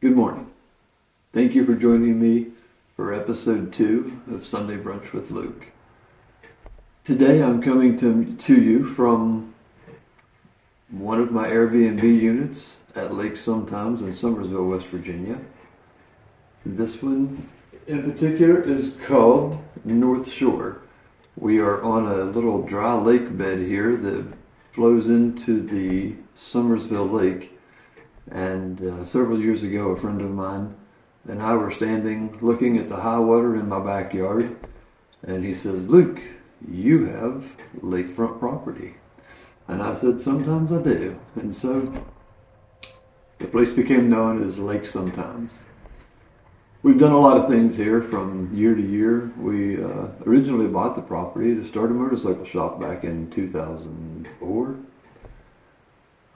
Good morning. Thank you for joining me for episode 2 of Sunday Brunch with Luke. Today I'm coming to you from one of my Airbnb units at Lake Sometimes in Summersville, West Virginia. This one in particular is called North Shore. We are on a little dry lake bed here that flows into the Summersville Lake. And several years ago, a friend of mine and I were standing looking at the high water in my backyard, and he says, "Luke, you have lakefront property." And I said, "Sometimes I do." And so the place became known as Lake Sometimes. We've done a lot of things here from year to year. We originally bought the property to start a motorcycle shop back in 2004.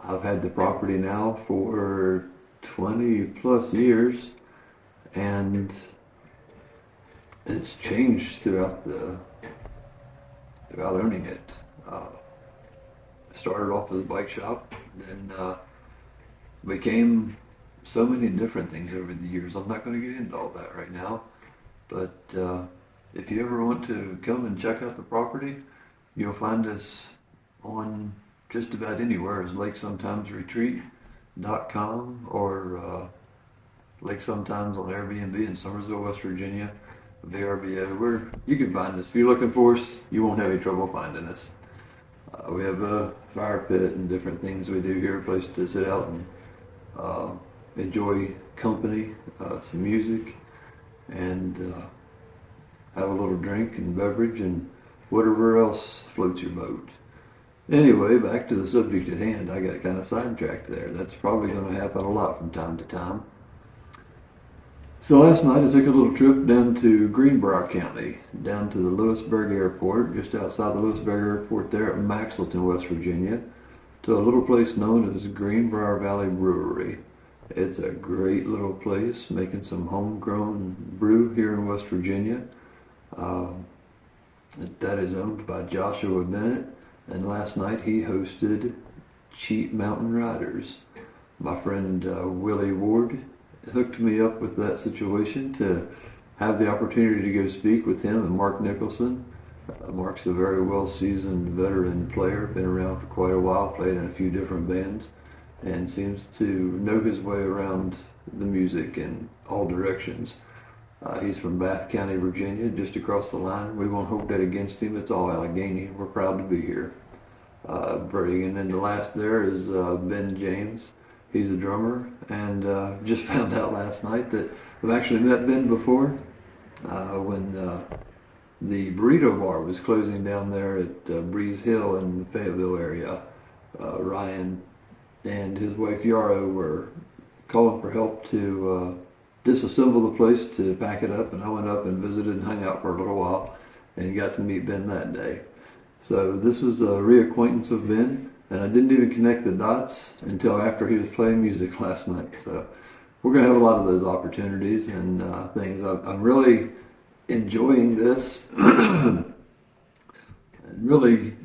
I've had the property now for 20 plus years, and it's changed throughout owning it. Started off as a bike shop, then became so many different things over the years. I'm not going to get into all that right now, but if you ever want to come and check out the property, you'll find us on just about anywhere as LakeSometimesRetreat.com or Lake Sometimes on Airbnb in Summersville, West Virginia, VRBO. You can find us. If you're looking for us, you won't have any trouble finding us. We have a fire pit and different things we do here, a place to sit out and enjoy company, some music, and have a little drink and beverage and whatever else floats your boat. Anyway, back to the subject at hand. I got kind of sidetracked there. That's probably going to happen a lot from time to time. So last night I took a little trip down to Greenbrier County, down to the Lewisburg Airport, just outside the Lewisburg Airport there at Maxwellton, West Virginia, to a little place known as Greenbrier Valley Brewery. It's a great little place, making some homegrown brew here in West Virginia. That is owned by Joshua Bennett. And last night he hosted Cheat Mountain Riders. My friend Willie Ward hooked me up with that situation to have the opportunity to go speak with him and Mark Nicholson. Mark's a very well-seasoned veteran player, been around for quite a while, played in a few different bands, and seems to know his way around the music in all directions. He's from Bath County, Virginia, just across the line. We won't hold that against him. It's all Allegheny. We're proud to be here. And then the last there is Ben James. He's a drummer, and just found out last night that I've actually met Ben before when the burrito bar was closing down there at Breeze Hill in the Fayetteville area. Ryan and his wife Yarrow were calling for help to disassemble the place to pack it up, and I went up and visited and hung out for a little while and got to meet Ben that day. So this was a reacquaintance with Ben, and I didn't even connect the dots until after he was playing music last night. So we're going to have a lot of those opportunities and things. I'm really enjoying this and really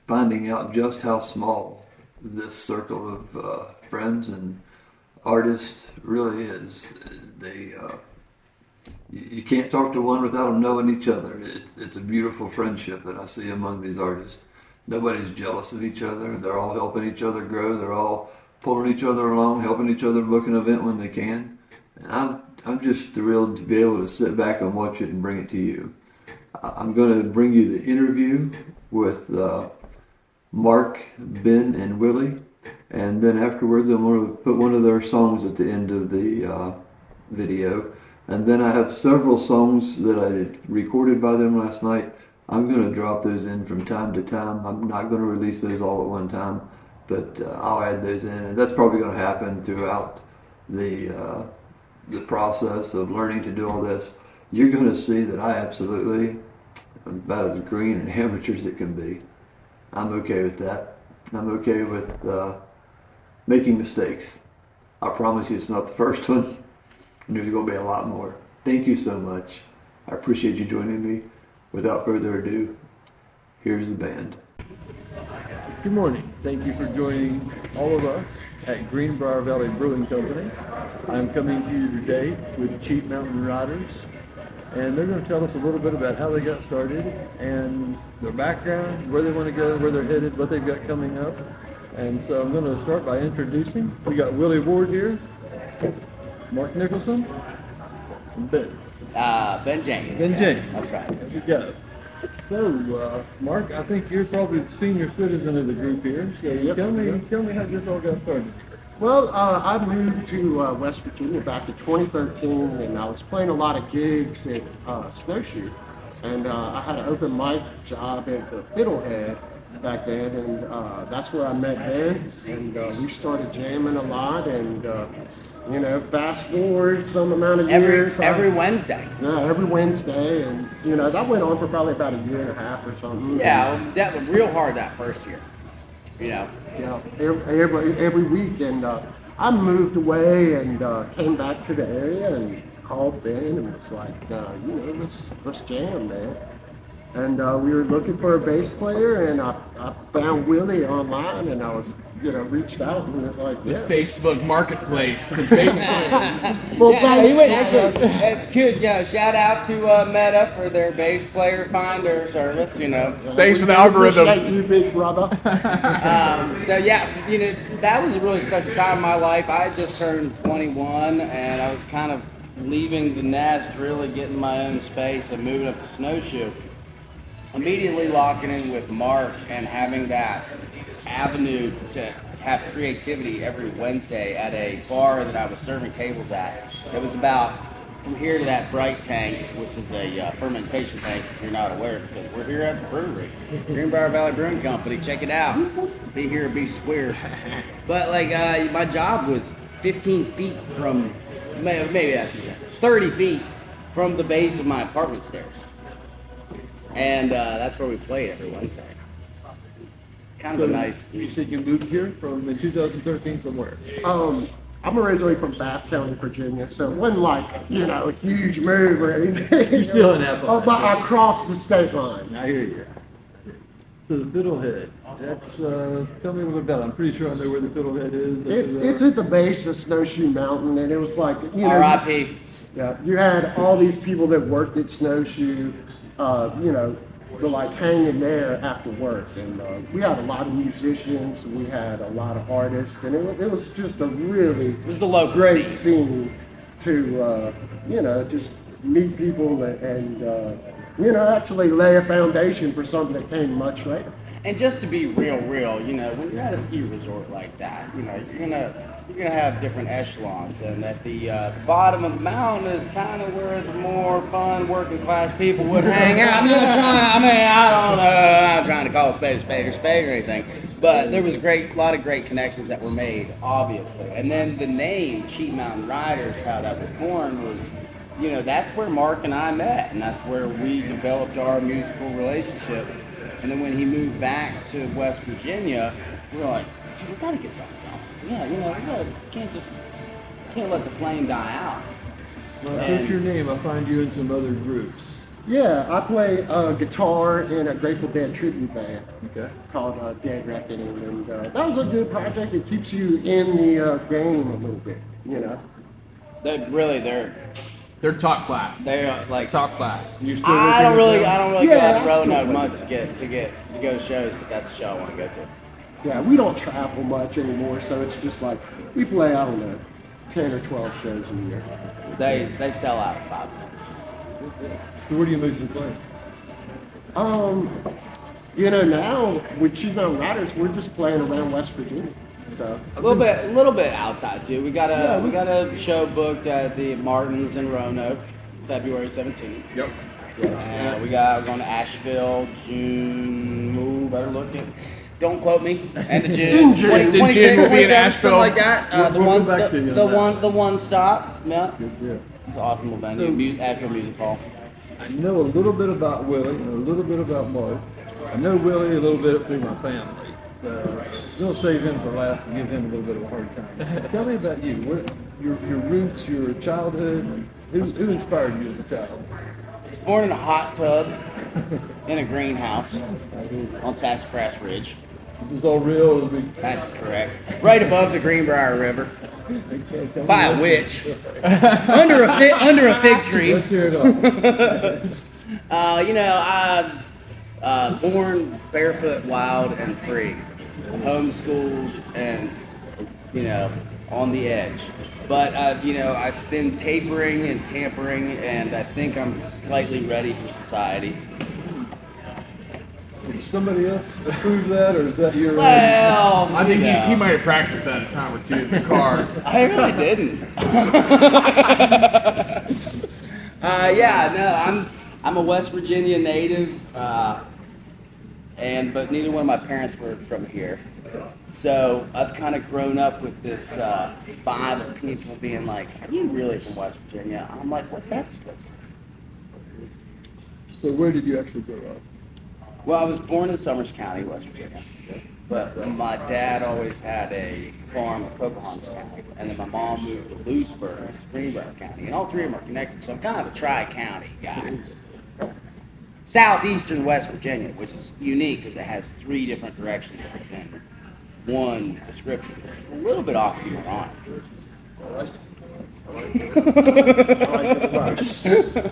finding out just how small this circle of friends and artists really is. You can't talk to one without them knowing each other. It's a beautiful friendship that I see among these artists. Nobody's jealous of each other. They're all helping each other grow. They're all pulling each other along, helping each other book an event when they can. And I'm just thrilled to be able to sit back and watch it and bring it to you. I'm going to bring you the interview with Mark, Ben, and Willie. And then afterwards, I'm going to put one of their songs at the end of the video. And then I have several songs that I recorded by them last night. I'm going to drop those in from time to time. I'm not going to release those all at one time, but I'll add those in. And that's probably going to happen throughout the process of learning to do all this. You're going to see that I absolutely am about as green and amateur as it can be. I'm okay with that. I'm okay with making mistakes. I promise you it's not the first one. And there's going to be a lot more. Thank you so much. I appreciate you joining me. Without further ado, here's the band. Good morning. Thank you for joining all of us at Greenbrier Valley Brewing Company. I'm coming to you today with Cheat Mountain Riders, and they're going to tell us a little bit about how they got started and their background, where they want to go, where they're headed, what they've got coming up. And so I'm going to start by introducing. We got Willie Ward here, Mark Nicholson, and Ben. Ben James. Ben James. That's right. There we go. So, Mark, I think you're probably the senior citizen of the group here. So tell me how this all got started. Well, I moved to West Virginia back in 2013, and I was playing a lot of gigs at Snowshoe, and I had an open mic job at the Fiddlehead back then, and that's where I met Ben, and we started jamming a lot, and fast forward some amount of years. Every Wednesday. Yeah, every Wednesday, and that went on for probably about a year and a half or something. Yeah, that was real hard that first year. Yeah, every week, and I moved away and came back to the area and called Ben and was like, let's jam, man. And we were looking for a bass player, and I found Willie online, and I was reached out and was like, yeah. Facebook Marketplace. Well, It's cute. Shout out to Meta for their bass player finder service. Thanks for the algorithm. Appreciate you, big brother. That was a really special time in my life. I had just turned 21, and I was kind of leaving the nest, really getting my own space and moving up to Snowshoe. Immediately locking in with Mark and having that avenue to have creativity every Wednesday at a bar that I was serving tables at. It was about from here to that bright tank, which is a fermentation tank, if you're not aware, because we're here at the brewery, Greenbrier Valley Brewing Company. Check it out. Be here, be square. But my job was 15 feet from, maybe that's 30 feet from the base of my apartment stairs. And that's where we played every Wednesday. Kind of a nice. You said you moved here in 2013 from where? I'm originally from Bath County, Virginia, so it wasn't like, a huge move or anything. You're still in Appalachian. But I crossed the state line. I hear you. So the Fiddlehead, that's, tell me a little bit about it. I'm pretty sure I know where the Fiddlehead is. It's at the base of Snowshoe Mountain, and it was like, R.I.P. Yeah, you had all these people that worked at Snowshoe, hanging there after work, and we had a lot of musicians, we had a lot of artists, and it was just a really great scene to just meet people and actually lay a foundation for something that came much later. And just to be real, when you're at a ski resort like that, you're gonna have different echelons, and at the bottom of the mountain is kind of where the more fun working class people would hang out. I'm not trying to call a spade or anything, but there was a lot of great connections that were made, obviously. And then the name Cheat Mountain Riders, how that was born was, that's where Mark and I met, and that's where we developed our musical relationship. And then when he moved back to West Virginia, we were like, dude, we gotta get something going. Yeah, can't let the flame die out. Well, search your name, I'll find you in some other groups. Yeah, I play guitar in a Grateful Dead tribute band called Dead Reckoning, and that was a good project. It keeps you in the game a little bit, They're top class. They're Top class. I don't really go out the road much to go to shows, but that's a show I want to go to. Yeah, we don't travel much anymore, so it's just like we play, 10 or 12 shows a year. They sell out in 5 minutes. So where do you mostly play? Now with Cheat Mountain Riders, we're just playing around West Virginia. So A little bit outside too. We got a show booked at the Martins in Roanoke, February 17th. Yep. And we're going to Asheville, June. Ooh, better look it. Don't quote me. End of June. 26, we'll be in Asheville. Something like that. We'll go back to you on the one stop. Yeah. Yeah. It's an awesome venue. Asheville Music Hall. I know a little bit about Willie and a little bit about Mark. I know Willie a little bit through my family. So we'll save him for last and give him a little bit of a hard time. Tell me about you. What your roots, your childhood. Who inspired you as a child? I was born in a hot tub in a greenhouse on Sassafras Ridge. This is all real. That's correct. Right above the Greenbrier River. By a witch. under a fig tree. Let's hear it all. You know, I'm born barefoot, wild, and free. Homeschooled and, you know, on the edge. But, you know, I've been tapering and tampering, and I think I'm slightly ready for society. Did somebody else approve that, or is that your? Well, I think you know. he might have practiced that a time or two in the car. I really didn't. Yeah, no, I'm a West Virginia native, but neither one of my parents were from here. So I've kind of grown up with this vibe of people being like, "Are you really from West Virginia?" I'm like, "What's that supposed to be?" So where did you actually grow up? Well, I was born in Summers County, West Virginia. But my dad always had a farm in Pocahontas County, and then my mom moved to Lewisburg, which is Greenbrier County, and all three of them are connected, so I'm kind of a tri-county guy. Southeastern West Virginia, which is unique because it has three different directions within one description, which is a little bit oxymoronic. I like it a lot.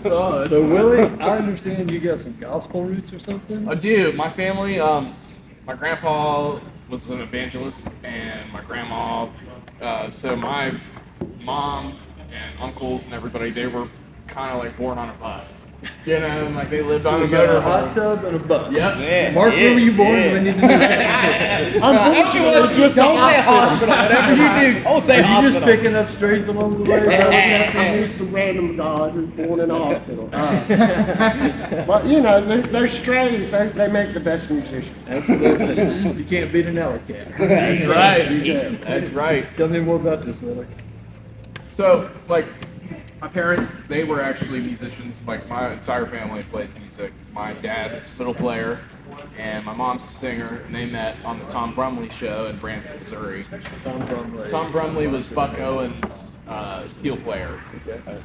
Oh, So Willie, I understand you got some gospel roots or something. I do. My family, my grandpa was an evangelist, and my grandma. So my mom and uncles and everybody, they were kind of like born on a bus. You know, like they lived So on you a got a hot motorhome. tub and a bus. Yep. Yeah, Mark, where were you born? yeah. We need to do that. Unfortunately, just a Don't say hospital. hospital. Whatever you do, don't say Are you hospital. just picking up strays along the way? He's the random guy who's born in a hospital. But you know, they're strays. They make the best musicians. Absolutely. You can't beat an alley cat. That's right. You can. That's right. Tell me more about this, Willie. So, like, my parents, they were actually musicians. Like, my entire family plays music. My dad is a fiddle player, and my mom's a singer, and they met on the Tom Brumley show in Branson, Missouri. Tom Brumley. Tom Brumley was Buck Owens' steel player.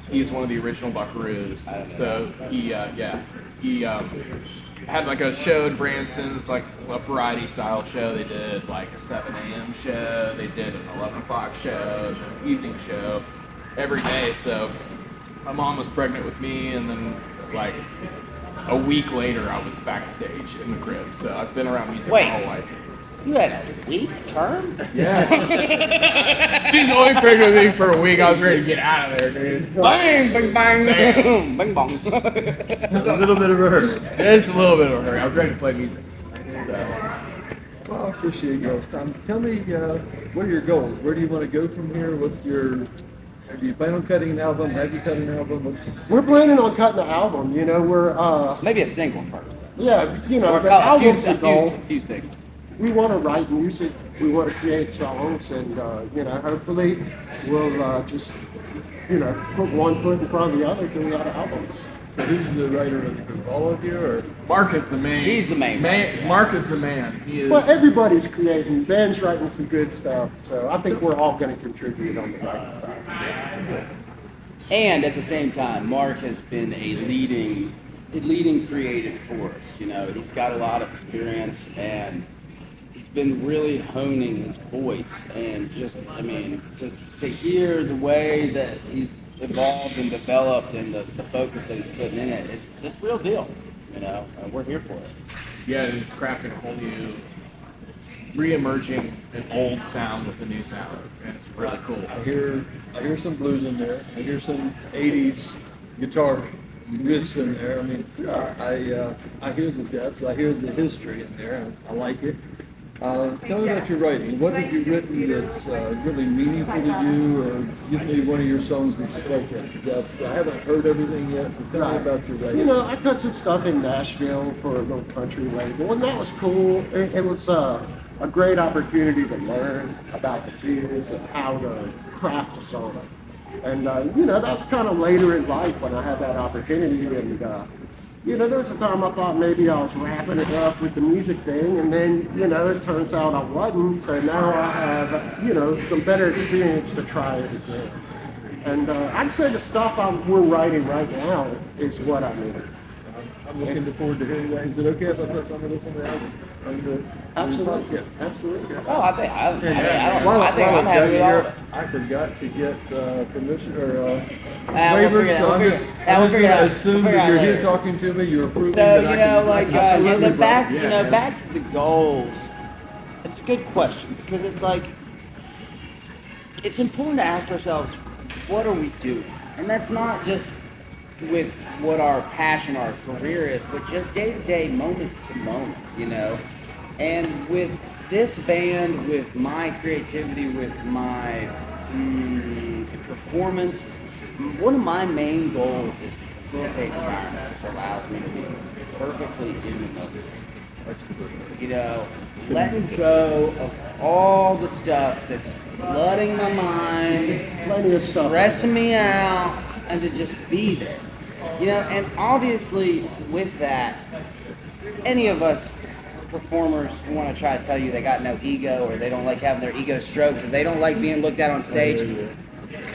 He's one of the original Buckaroos. So he had like a show in Branson. It's like a variety style show. They did like a 7 a.m. show. They did an 11 o'clock show, an evening show every day. So my mom was pregnant with me, and then like a week later, I was backstage in the crib. So I've been around music my whole life. You had a week term? Yeah. She's only pregnant with me for a week. I was ready to get out of there, dude. Bang, bang, bang, Bam. bang, bang. A little bit of a hurry. Just a little bit of a hurry. I was ready to play music. So, Well, I appreciate y'all's time. Tell me, what are your goals? Where do you want to go from here? What's your? Do you plan on cutting an album? Have you cut an album? We're planning on cutting an album. You know, we're Maybe a single first. yeah, you know, Or the album's the goal. a few singles. We want to write music. We want to create songs, and you know, hopefully, we'll just you know put one foot in front of the other till we have an album. So who's the writer of the group? All of you, or? Mark is the man. He's the main man. Mark is the man. He is. Well, everybody's creating. Ben's writing some good stuff, so I think we're all going to contribute on the writing side. And at the same time, Mark has been a leading creative force. You know, he's got a lot of experience, and he's been really honing his voice. And just, I mean, to hear the way that he's evolved and developed, and the focus that he's putting in it, it's real deal. You know, and we're here for it. Yeah, he's crafting a whole new, re-emerging an old sound with a new sound, and it's really cool. I hear some blues in there. I hear some '80s guitar riffs in there. I mean, I hear the depth. I hear the history in there. And I like it. Tell me about your writing. What have you written that's really meaningful to you, or give me one of your songs that you spoke at? I haven't heard everything yet, so tell me about your writing. You know, I cut some stuff in Nashville for a little country label, and that was cool. It was a great opportunity to learn about the biz and how to craft a song. And, you know, that's kind of later in life when I had that opportunity. And, you know, there was a time I thought maybe I was wrapping it up with the music thing, and then, you know, it turns out I wasn't. So now I have, you know, some better experience to try it again. And I'd say the stuff we're writing right now is what I mean. I'm looking forward to hearing that. Is it okay if I put some of this on the album? And, Absolutely. Yeah, absolutely. Oh, I think I'm While happy I've with got you all of here, it. I forgot to get permission or We'll waivers, figure so that- I'm we'll just, figure- I'm we'll just figure going to out- assume we'll figure that out you're here later. talking to me, you're approving So that you I know, can like I can and absolutely then back, vote. you know, back to the goals. It's a good question because it's like it's important to ask ourselves, what are we doing? And that's not just with what our passion, our career is, but just day to day, moment to moment, you know. And with this band, with my creativity, with my performance, one of my main goals is to facilitate an environment which allows me to be perfectly in the moment. You know, letting go of all the stuff that's flooding my mind, Plenty of stuff. stressing me out, and to just be there. You know, and obviously with that, any of us performers who want to try to tell you they got no ego or they don't like having their ego stroked or they don't like being looked at on stage,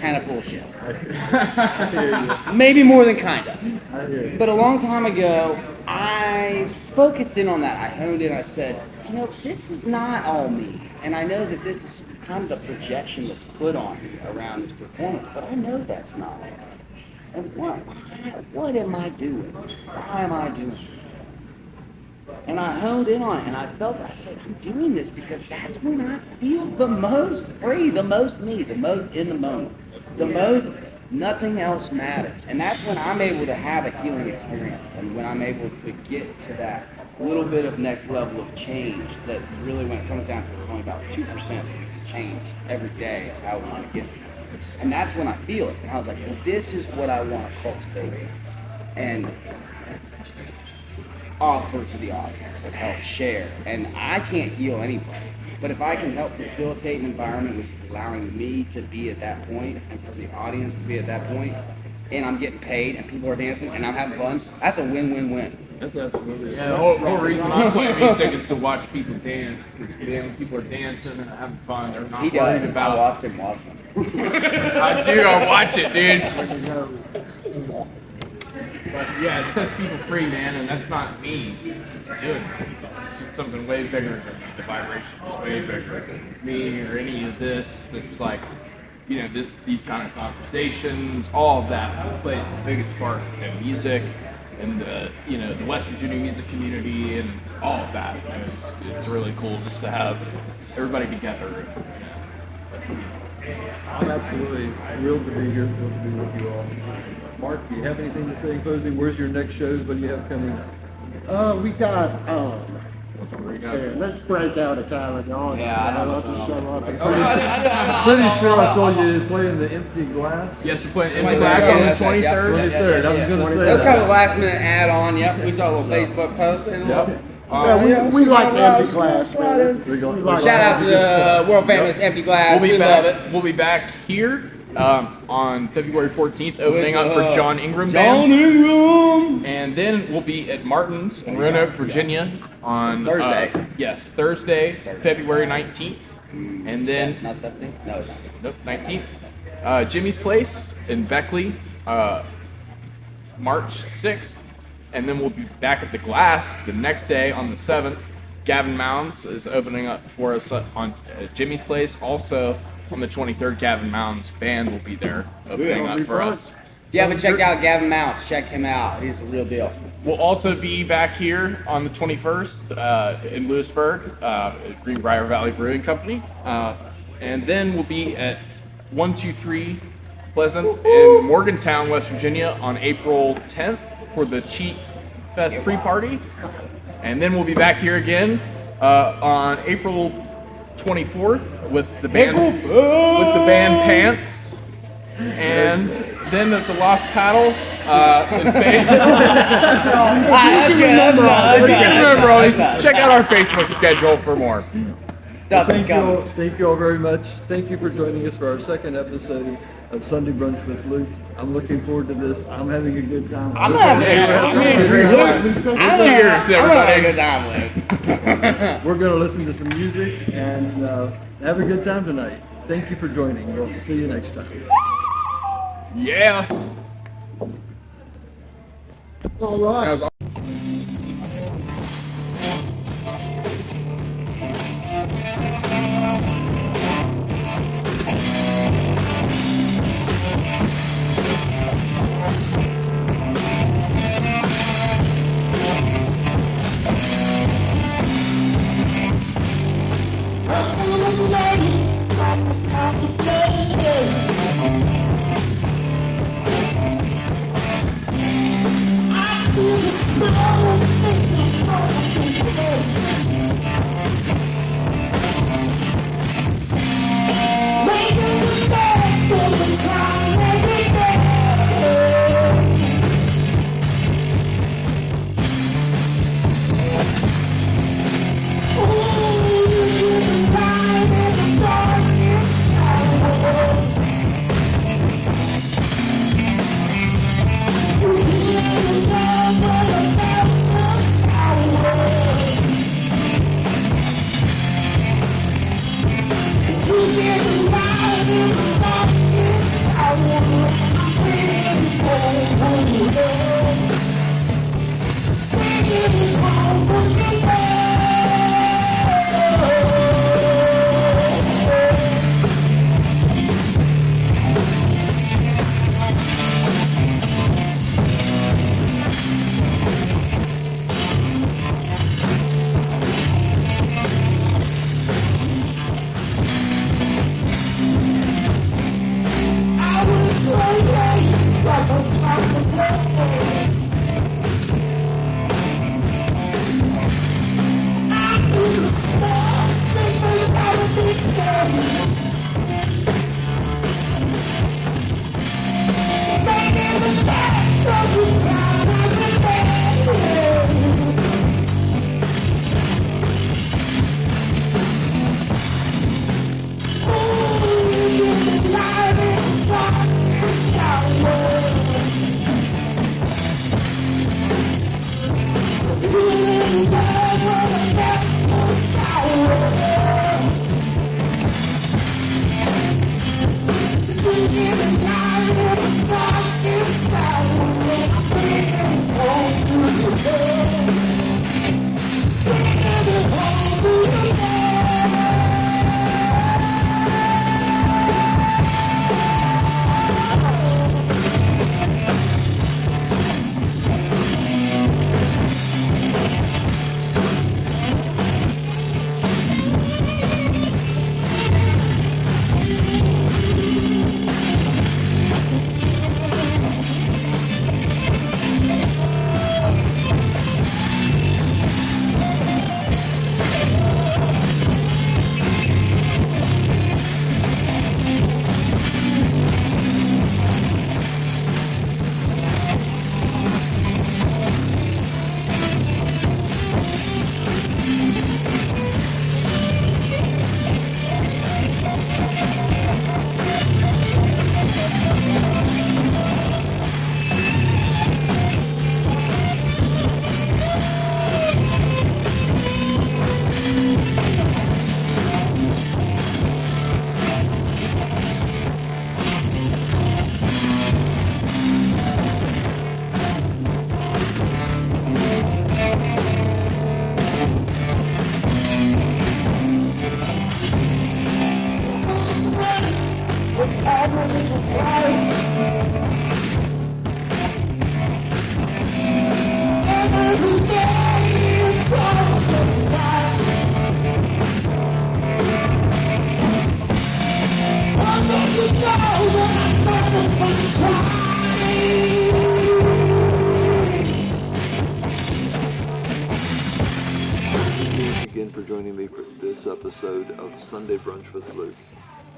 kind of full of shit. I hear you. Maybe more than kind of. I hear you. But a long time ago, I focused in on that. I honed in. I said, you know, this is not all me. And I know that this is kind of the projection that's put on me around this performance, but I know that's not it. And what am I doing? Why am I doing this? And I honed in on it, and I said, I'm doing this because that's when I feel the most free, the most me, the most in the moment, the most nothing else matters. And that's when I'm able to have a healing experience, and when I'm able to get to that little bit of next level of change that really, when it comes down to it, only about 2% change every day of how we want to get to. And that's when I feel it. And I was like, well, this is what I want to cultivate and offer to the audience and help share. And I can't heal anybody, but if I can help facilitate an environment which is allowing me to be at that point and for the audience to be at that point, and I'm getting paid and people are dancing and I'm having fun, that's a win-win-win. That's absolutely Yeah, the whole reason I play music is to watch people dance. Because people are dancing and having fun. They're not He worried does. about. I watched him watch him. I do. I watch it, dude. But yeah, it sets people free, man, and that's not me doing it. It's something way bigger than me. The vibration is way bigger than me or any of this. It's like, you know, these kind of conversations, all of that plays the biggest part in music and the West Virginia music community and all of that. And it's really cool just to have everybody together. I'm absolutely thrilled to be here, thrilled to be with you all. Mark, do you have anything to say in closing? Where's your next shows? What do you have coming up? We got, yeah, let's break out a calendar on. Yeah, I know. I'll just show up. Pretty sure I saw you playing the Empty Glass. Yes, we're playing Twenty in third, class yeah, on the that's right, yep. 23rd. 23rd. I was gonna say That's that. kind of a last minute add on. Yep, we saw a little Facebook post. And Yep. Yeah, we like the empty glass, man. We got- We like Shout out to the world famous Empty Glass. We'll be we back. love it. We'll be back here on February 14th, opening With, up for John Ingram John Band. Ingram. And then we'll be at Martin's in Roanoke, Virginia on Thursday. Thursday, February 19th. And then Not 17? No, it's not. nope, 19th. Jimmy's Place in Beckley, March 6th. And then we'll be back at the Glass the next day on the 7th. Gavin Mounds is opening up for us on Jimmy's Place. Also on the 23rd, Gavin Mounds Band will be there opening up for us. If you haven't checked out Gavin Mounts, check him out. He's a real deal. We'll also be back here on the 21st in Lewisburg, at Greenbrier Valley Brewing Company. And then we'll be at 123 Pleasant in Morgantown, West Virginia on April 10th for the Cheat Fest pre-party. And then we'll be back here again on April 24th with the band Pants. And then at the Lost Paddle in remember all these. Check out our Facebook schedule for more. Stuff is Thank you coming. all. Thank you all very much. Thank you for joining us for our second episode of Sunday Brunch with Luke. I'm looking forward to this. I'm having a good time. I'm having a good time, Luke. We're going to listen to some music and have a good time tonight. Thank you for joining. We'll see you next time. Yeah. All right. That was Thanks again for joining me for this episode of Sunday Brunch with Luke.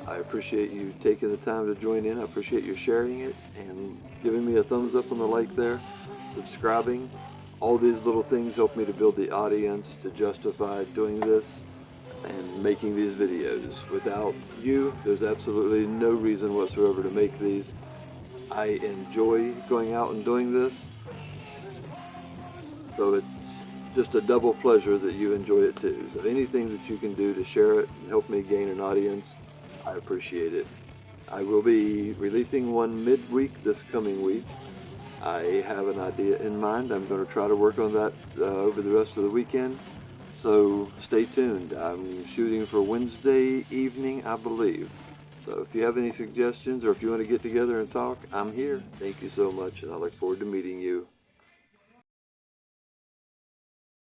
I appreciate you taking the time to join in. I appreciate you sharing it and giving me a thumbs up on the like there, subscribing. All these little things help me to build the audience to justify doing this and making these videos. Without you, there's absolutely no reason whatsoever to make these. I enjoy going out and doing this, so it's just a double pleasure that you enjoy it too. So anything that you can do to share it and help me gain an audience, I appreciate it. I will be releasing one midweek this coming week. I have an idea in mind. I'm going to try to work on that over the rest of the weekend. So stay tuned. I'm shooting for Wednesday evening, I believe. So if you have any suggestions or if you want to get together and talk, I'm here. Thank you so much, and I look forward to meeting you.